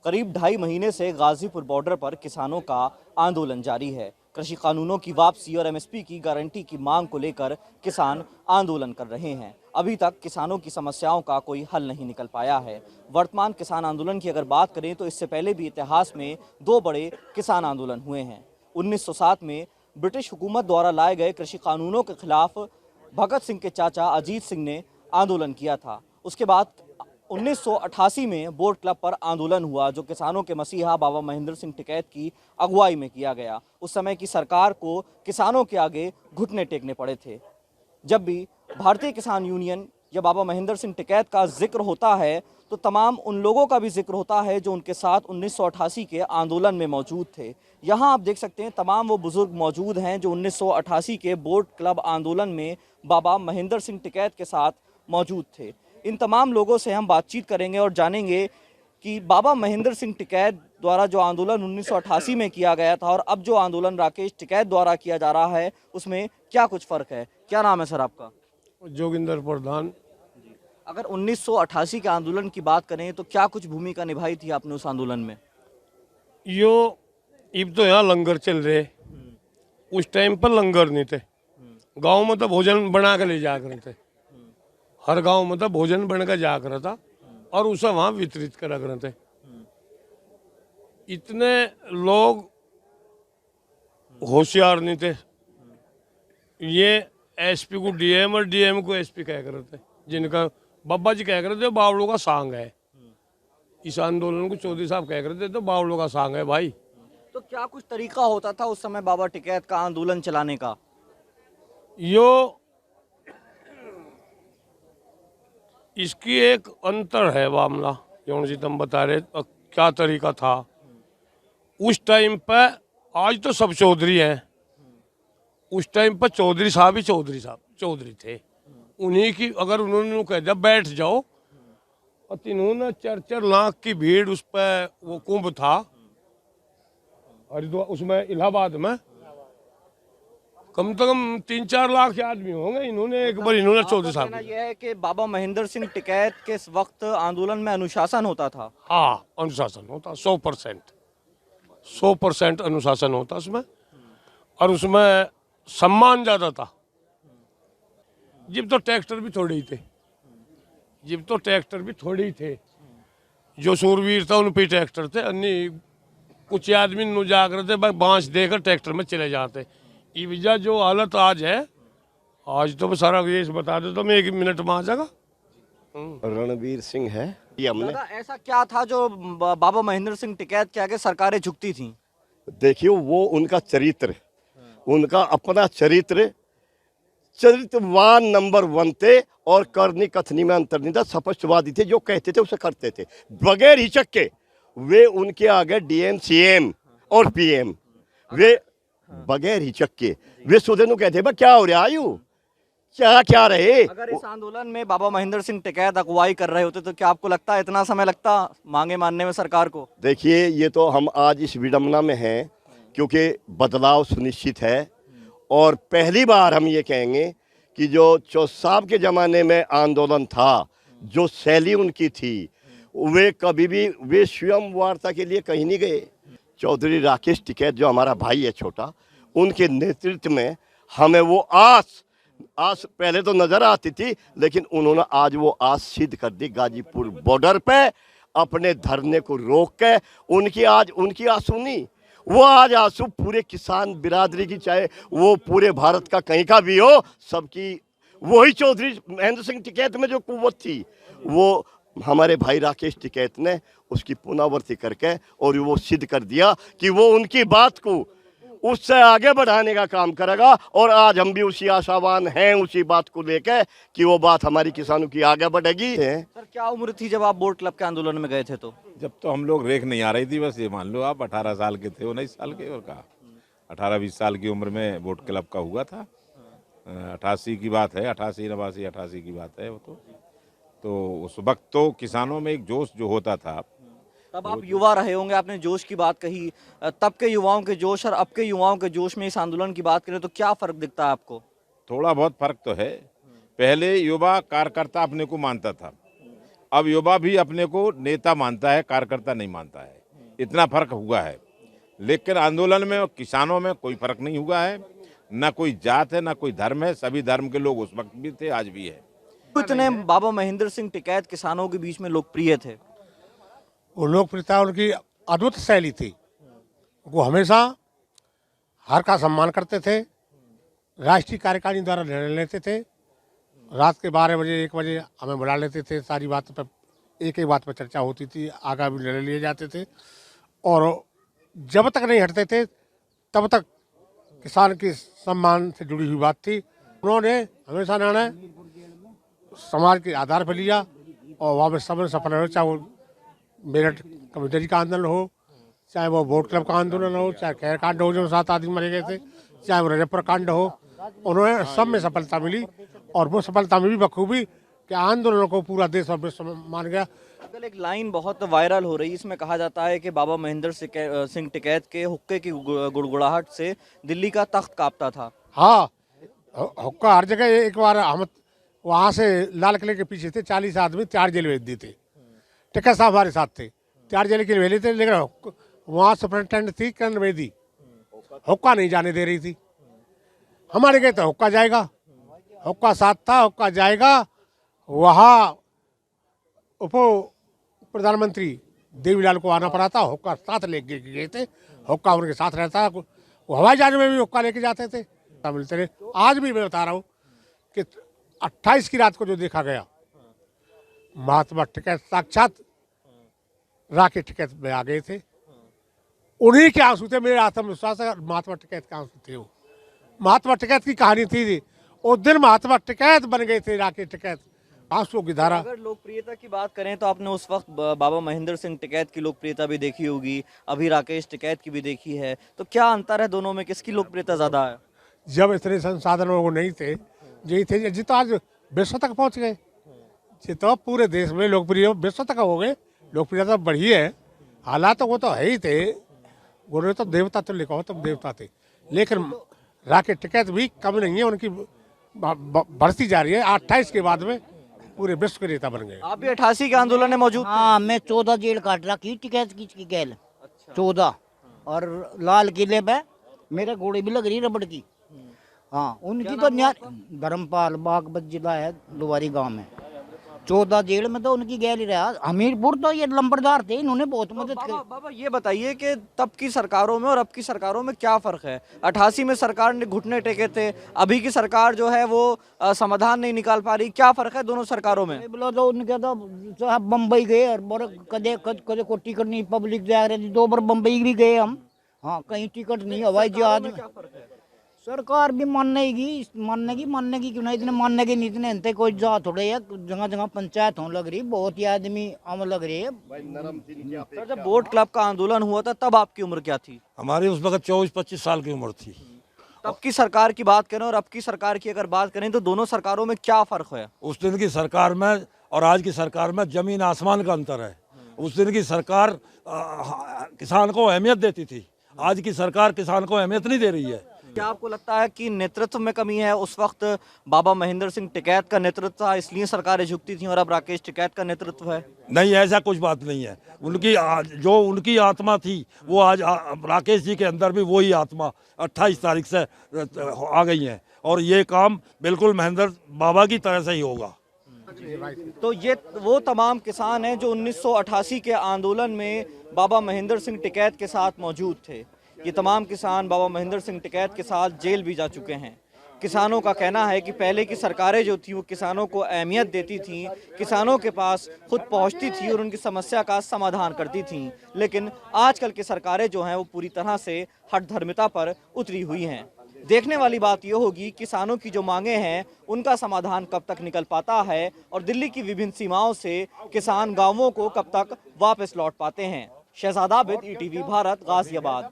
करीब 2.5 महीने से गाजीपुर बॉर्डर पर किसानों का आंदोलन जारी है। कृषि कानूनों की वापसी और एमएसपी की गारंटी की मांग को लेकर किसान आंदोलन कर रहे हैं। अभी तक किसानों की समस्याओं का कोई हल नहीं निकल पाया है। वर्तमान किसान आंदोलन की अगर बात करें तो इससे पहले भी इतिहास में 2 बड़े किसान आंदोलन हुए हैं। 1907 में ब्रिटिश हुकूमत द्वारा लाए गए कृषि कानूनों के खिलाफ भगत सिंह के चाचा अजीत सिंह ने आंदोलन किया था। उसके बाद 1988 में बोट क्लब पर आंदोलन हुआ, जो किसानों के मसीहा बाबा महेंद्र सिंह टिकैत की अगुवाई में किया गया। उस समय की सरकार को किसानों के आगे घुटने टेकने पड़े थे। जब भी भारतीय किसान यूनियन या बाबा महेंद्र सिंह टिकैत का जिक्र होता है तो तमाम उन लोगों का भी जिक्र होता है जो उनके साथ 1988 के आंदोलन में मौजूद थे। यहाँ आप देख सकते हैं तमाम वो बुजुर्ग मौजूद हैं जो 1988 के बोट क्लब आंदोलन में बाबा महेंद्र सिंह टिकैत के साथ मौजूद थे। इन तमाम लोगों से हम बातचीत करेंगे और जानेंगे कि बाबा महेंद्र सिंह टिकैत द्वारा जो आंदोलन 1988 में किया गया था और अब जो आंदोलन राकेश टिकैत द्वारा किया जा रहा है उसमें क्या कुछ फ़र्क है। क्या नाम है सर आपका? जोगिंदर प्रधान। अगर 1988 के आंदोलन की बात करें तो क्या कुछ भूमिका निभाई थी आपने उस आंदोलन में? यो अब तो यहाँ लंगर चल रहे, उस टाइम पर लंगर नहीं थे। गांव में तो भोजन बना के ले जा कर थे, हर गांव में तो भोजन बन कर जा कर था और उसे वहाँ वितरित करा कर थे। इतने लोग होशियार नहीं थे। ये एसपी को डीएम और डीएम को एसपी कह कर थे, जिनका बाबा जी कह कर थे बावड़ों का सांग है। इस आंदोलन को चौधरी साहब कह कर थे तो बावड़ों का सांग है भाई। तो क्या कुछ तरीका होता था उस समय बाबा टिकैत का आंदोलन चलाने का? यो इसकी एक अंतर है मामला, जौन जी तुम बता रहे क्या तरीका था उस टाइम पे। आज तो सब चौधरी हैं, उस टाइम पर चौधरी साहब ही चौधरी थे। उन्हीं की अगर उन्होंने कह दिया बैठ जाओ, और इन्होंने 4-4 लाख की भीड़ उस पर, वो कुंभ था हरिद्वार, उसमें इलाहाबाद में कम से कम 3-4 लाख आदमी होंगे। इन्होंने एक बार इन्होंने चौधरी साहब यह है कि बाबा महेंद्र सिंह टिकैत के वक्त आंदोलन में अनुशासन होता था। हाँ, अनुशासन होता 100% अनुशासन होता उसमें, और उसमें सम्मान ज्यादा था। जब तो ट्रैक्टर भी थोड़े ही थे, जो सूरवीर था उन पे ट्रैक्टर थे। अन्य कुछ आदमी नु जाकर थे बांस देकर ट्रैक्टर में चले जाते। ये वजह जो हालत आज है, आज तो मैं सारा ये बता देता हूँ, मैं 1 मिनट में आ जाएगा। रणवीर सिंह है ये हमने। ऐसा क्या था जो बाबा महेंद्र सिंह टिकैत के आगे सरकारें झुकती थीं? देखिए वो उनका चरित्र, उनका अपना चरित्रवान नंबर 1 थे और करनी कथनी में अंतर नहीं था। स्पष्टवादी थे, जो कहते थे उसे करते थे बगैर हिचक के। वे उनके आगे डीएम सीएम और पीएम, वे बगैर हिचक के वे सुधेनु कहते क्या हो रहा आयु क्या रहे। अगर इस आंदोलन में बाबा महेंद्र सिंह टिकैत अगुवाई कर रहे होते तो क्या आपको लगता है इतना समय लगता मांगे मानने में सरकार को? देखिए ये तो हम आज इस विडंबना में हैं क्योंकि बदलाव सुनिश्चित है। और पहली बार हम ये कहेंगे कि जो चौधरी साहब के ज़माने में आंदोलन था, जो शैली उनकी थी, वे कभी भी वे स्वयं वार्ता के लिए कहीं नहीं गए। चौधरी राकेश टिकैत जो हमारा भाई है छोटा, उनके नेतृत्व में हमें वो आस पहले तो नजर आती थी, लेकिन उन्होंने आज वो आस सिद्ध कर दी। गाजीपुर बॉर्डर पे अपने धरने को रोक के उनकी आंसू नहीं, वो आज आंसू पूरे किसान बिरादरी की, चाहे वो पूरे भारत का कहीं का भी हो, सबकी वही चौधरी महेंद्र सिंह टिकैत में जो कुव्वत थी, वो हमारे भाई राकेश टिकैत ने उसकी पुनरावृत्ति करके और वो सिद्ध कर दिया कि वो उनकी बात को उससे आगे बढ़ाने का काम करेगा। और आज हम भी उसी आशावान हैं, उसी बात को लेकर कि वो बात हमारी किसानों की आगे बढ़ेगी। सर क्या उम्र थी जब आप बोट क्लब के आंदोलन में गए थे? तो जब तो हम लोग रेख नहीं आ रही थी, बस ये मान लो आप 18 साल के थे, 19 साल के, और कहा 18-20 साल की उम्र में बोट क्लब का हुआ था। 88 की बात है, 88 की बात है वो तो उस वक्त तो किसानों में एक जोश जो होता था। तब आप युवा रहे होंगे, आपने जोश की बात कही। तब के युवाओं के जोश और अब के युवाओं के जोश में इस आंदोलन की बात करें तो क्या फर्क दिखता है आपको? थोड़ा बहुत फर्क तो है। पहले युवा कार्यकर्ता अपने को मानता था, अब युवा भी अपने को नेता मानता है, कार्यकर्ता नहीं मानता है। इतना फर्क हुआ है। लेकिन आंदोलन में किसानों में कोई फर्क नहीं हुआ है, ना कोई जात है, ना कोई धर्म है। सभी धर्म के लोग उस वक्त भी थे, आज भी है। इतने बाबा महेंद्र सिंह टिकैत किसानों के बीच में लोकप्रिय थे। वो लोकप्रियता उनकी अद्भुत शैली थी। वो हमेशा हर का सम्मान करते थे। राष्ट्रीय कार्यकारिणी द्वारा निर्णय लेते थे। रात के 12 बजे 1 बजे हमें बुला लेते थे। सारी बात पर एक एक बात पर चर्चा होती थी, आगे भी निर्णय लिए जाते थे और जब तक नहीं हटते थे तब तक किसान के सम्मान से जुड़ी हुई बात थी। उन्होंने हमेशा निर्णय समाज के आधार पर लिया और वहाँ पर सब सफल रहे, चाहे वो मेरठ कमिश्नरी का आंदोलन हो, चाहे वो वोट क्लब का आंदोलन हो, चाहे खैर कांड हो जो 7 आदमी मरे गए थे, चाहे वो रजपुर कांड हो, उन्होंने सब में सफलता मिली और वो सफलता में भी बखूबी कि आंदोलनों को पूरा देश और विश्व मान गया। कल एक लाइन बहुत वायरल हो रही है, इसमें कहा जाता है कि बाबा महेंद्र सिंह टिकैत के हुक्के की गुड़गुड़ाहट से दिल्ली का तख्त कांपता था। हाँ, हुक्का हर जगह। एक बार हम वहाँ से लाल किले के पीछे थे, 40 आदमी 4 जेल भेज दिए थे। टिकैत साहब हमारे साथ थे, 4 जेल के भेजे थे। लेकिन वहाँ सुपरिटेंडेंट थी किरण बेदी, हुक्का नहीं जाने दे रही थी। हमारे गए तो हुक्का जाएगा, हुक्का साथ था, हुक्का जाएगा। वहाँ उप प्रधानमंत्री देवीलाल को आना पड़ा था, हुक्का साथ लेके गए थे। हुक्का उनके साथ रहता, वो हवाई जहाज में भी हुक्का लेके जाते थे, मिलते रहे। आज भी मैं बता रहा हूँ कि 28 की रात को जो देखा गया, महात्मा टिकैत साक्षात राकेश टिकैत में आ गए थे। उन्हीं के आंसू थे, मेरे आत्मविश्वास है महात्मा टिकैत के आंसू थे। वो महात्मा टिकैत की कहानी थी। उस दिन महात्मा टिकैत बन गए थे राकेश टिकैत, आंसुओं की धारा। अगर लोकप्रियता की बात करें तो आपने उस वक्त बाबा महेंद्र सिंह टिकैत की लोकप्रियता भी देखी होगी, अभी राकेश टिकैत की भी देखी है, तो क्या अंतर है दोनों में, किसकी लोकप्रियता ज्यादा है? जब इतने संसाधन वो नहीं थे, यही थे जी तो आज विश्व तक पहुंच गए। जी तो पूरे देश में लोकप्रिय विश्व तक हो गए, लोकप्रियता बढ़ी है। हालात तो वो तो है ही थे, वो तो देवता तो लिखा हो, तुम देवता थे। लेकिन राकेश टिकैत भी कम नहीं है, उनकी बढ़ती जा रही है। 28 के बाद में पूरे विश्व के नेता बन गए। आप भी 88 के आंदोलन में मौजूद थे? हाँ, मैं 14 जेल काट रखी टिकैत की गैल। 14 और लाल किले पे मेरे घोड़े भी लग रही रबड़ की। हाँ, उनकी तो धर्मपाल बागपत जिला है, लुवारी गांव में। 14 जेल में तो उनकी गैल ही रहा। हमीरपुर तो ये लंबरदार थे, इन्होंने बहुत मदद की। बाबा ये बताइए कि तब की सरकारों में और अब की सरकारों में क्या फर्क है? 88 में सरकार ने घुटने टेके थे, अभी की सरकार जो है वो समाधान नहीं निकाल पा रही, क्या फर्क है दोनों सरकारों में? बोलो तो उनके तो साहब बम्बई गए और कदे कदे को टिकट नहीं, पब्लिक जा रही थी। 2 बार बम्बई भी गए हम। हाँ, कहीं टिकट नहीं, हवाई जहाज में। सरकार भी मानने की क्यों नहीं, इतने मानने की नहीं, इतने इतने कोई जा थोड़े है। जगह जगह पंचायत होने लग रही, बहुत ही आदमी आम लग रही है। सर, जब वोट क्लब का आंदोलन हुआ था तब आपकी उम्र क्या थी? हमारी उस वक्त 24-25 साल की उम्र थी। तब की सरकार की बात करें और अब की सरकार की अगर बात करें तो दोनों सरकारों में क्या फर्क है? उस दिन की सरकार में और आज की सरकार में जमीन आसमान का अंतर है। उस दिन की सरकार किसान को अहमियत देती थी, आज की सरकार किसान को अहमियत नहीं दे रही है। क्या आपको लगता है कि नेतृत्व में कमी है? उस वक्त बाबा महेंद्र सिंह टिकैत का नेतृत्व था, इसलिए सरकारें झुकती थी, और अब राकेश टिकैत का नेतृत्व है? नहीं, ऐसा कुछ बात नहीं है। जो उनकी आत्मा थी वो आज राकेश जी के अंदर भी वही आत्मा 28 तारीख से आ गई है, और ये काम बिल्कुल महेंद्र बाबा की तरह से ही होगा। तो ये वो तमाम किसान हैं जो 1988 के आंदोलन में बाबा महेंद्र सिंह टिकैत के साथ मौजूद थे। ये तमाम किसान बाबा महेंद्र सिंह टिकैत के साथ जेल भी जा चुके हैं। किसानों का कहना है कि पहले की सरकारें जो थी वो किसानों को अहमियत देती थीं, किसानों के पास खुद पहुंचती थी और उनकी समस्या का समाधान करती थीं। लेकिन आजकल की सरकारें जो हैं वो पूरी तरह से हठधर्मिता पर उतरी हुई हैं। देखने वाली बात ये होगी किसानों की जो मांगे हैं उनका समाधान कब तक निकल पाता है, और दिल्ली की विभिन्न सीमाओं से किसान गाँवों को कब तक वापस लौट पाते हैं। शहजाद आबिद, ETV भारत, गाजियाबाद।